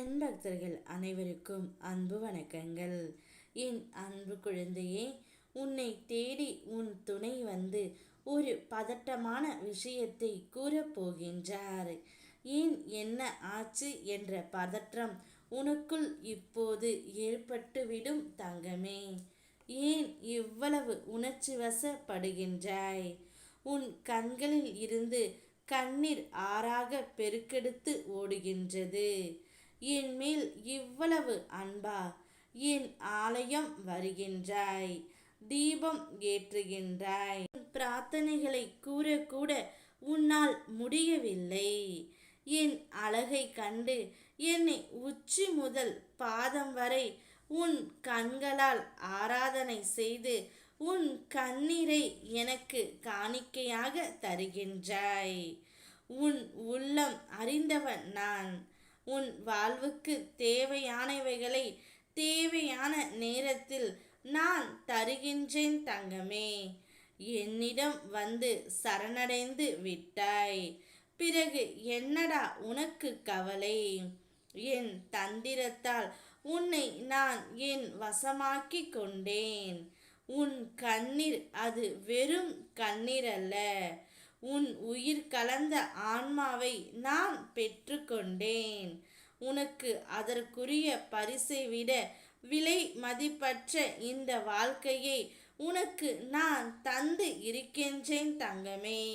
என் பக்தர்கள் அனைவருக்கும் அன்பு வணக்கங்கள். என் அன்பு குழந்தையே, உன்னை தேடி உன் துணை வந்து ஒரு பதட்டமான விஷயத்தை கூறப்போகின்றார். ஏன், என்ன ஆச்சு என்ற பதற்றம் உனக்குள் இப்போது ஏற்பட்டுவிடும் தங்கமே. ஏன் இவ்வளவு உணர்ச்சி வசப்படுகின்றாய்? உன் கண்களில் இருந்து கண்ணீர் ஆறாக பெருக்கெடுத்து ஓடுகின்றது. என் மேல் இவ்வளவு அன்பா? என் ஆலயம் வருகின்றாய், தீபம் ஏற்றுகின்றாய், பிரார்த்தனைகளை கூறக்கூட உன்னால் முடியவில்லை. என் அழகை கண்டு என்னை உச்சி முதல் பாதம் வரை உன் கண்களால் ஆராதனை செய்து உன் கண்ணீரை எனக்கு காணிக்கையாக தருகின்றாய். உன் உள்ளம் அறிந்தவன் நான். உன் வாழ்வுக்கு தேவையானவைகளை தேவையான நேரத்தில் நான் தருகின்றேன் தங்கமே. என்னிடம் வந்து சரணடைந்து விட்டாய். பிறகு என்னடா உனக்கு கவலை? என் தந்திரத்தால் உன்னை நான் என் வசமாக்கி கொண்டேன். உன் கண்ணீர் அது வெறும் கண்ணீர் அல்ல. உன் உயிர் கலந்த ஆன்மாவை நான் பெற்றுக்கொண்டேன். உனக்கு அதற்குரிய பரிசை விட விலை மதிப்பற்ற இந்த வாழ்க்கையை உனக்கு நான் தந்து இருக்கின்றேன் தங்கமே.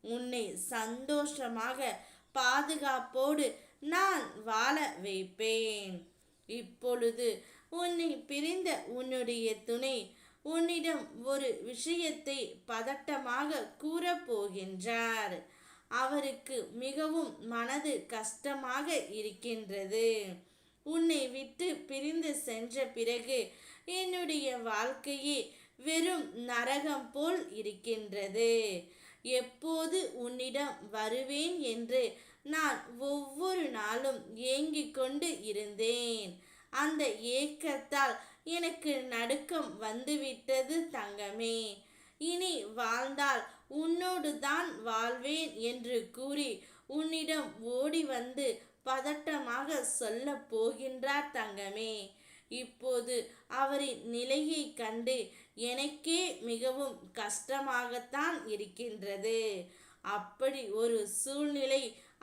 உன்னை சந்தோஷமாக பாதுகாப்போடு நான் வாழ வைப்பேன். இப்பொழுது உன்னை பிரிந்த உன்னுடைய துணை உன்னிடம் ஒரு விஷயத்தை பதட்டமாக கூறப்போகின்றார். அவருக்கு மிகவும் மனது கஷ்டமாக இருக்கின்றது. உன்னை விட்டு பிரிந்து சென்ற பிறகு என்னுடைய வாழ்க்கையே வெறும் நரகம் போல் இருக்கின்றது. எப்போது உன்னிடம் வருவேன் என்று நான் ஒவ்வொரு நாளும் ஏங்கிக் கொண்டு இருந்தேன். அந்த ஏக்கத்தால் எனக்கு நடுக்கம் வந்துவிட்டது தங்கமே. இனி வாழ்ந்தால் உன்னோடு தான் வாழ்வேன் என்று கூறி உன்னிடம் ஓடி வந்து பதட்டமாக சொல்ல போகின்றார் தங்கமே. இப்போது அவரின் நிலையை கண்டு எனக்கே மிகவும் கஷ்டமாகத்தான் இருக்கின்றது. அப்படி ஒரு சூழ்நிலை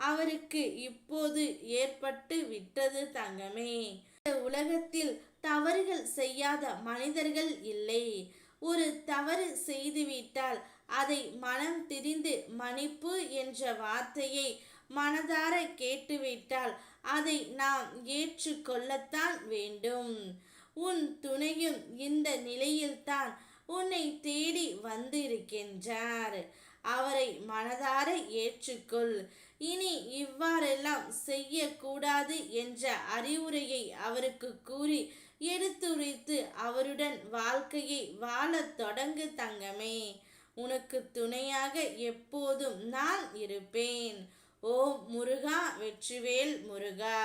அவருக்கு இப்போது ஏற்பட்டு விட்டது தங்கமே. இந்த உலகத்தில் தவறுகள் செய்யாத மனிதர்கள் இல்லை. ஒரு தவறு செய்துவிட்டால் அதை மனம் திரிந்து மன்னிப்பு என்ற வார்த்தையை மனதார கேட்டுவிட்டால் அதை நாம் ஏற்றுக்கொள்ளத்தான் வேண்டும். உன் துணையும் இந்த நிலையில்தான் உன்னை தேடி வந்திருக்கின்றார். அவரை மனதார ஏற்றுக்கொள். இனி இவ்வாறெல்லாம் செய்யக்கூடாது என்ற அறிவுரையை அவருக்கு கூறி எடுத்துரைத்து அவருடன் வாழ்க்கையை வாழத் தொடங்கு தங்கமே. உனக்கு துணையாக எப்போதும் நான் இருப்பேன். ஓம் முருகா, வெற்றிவேல் முருகா.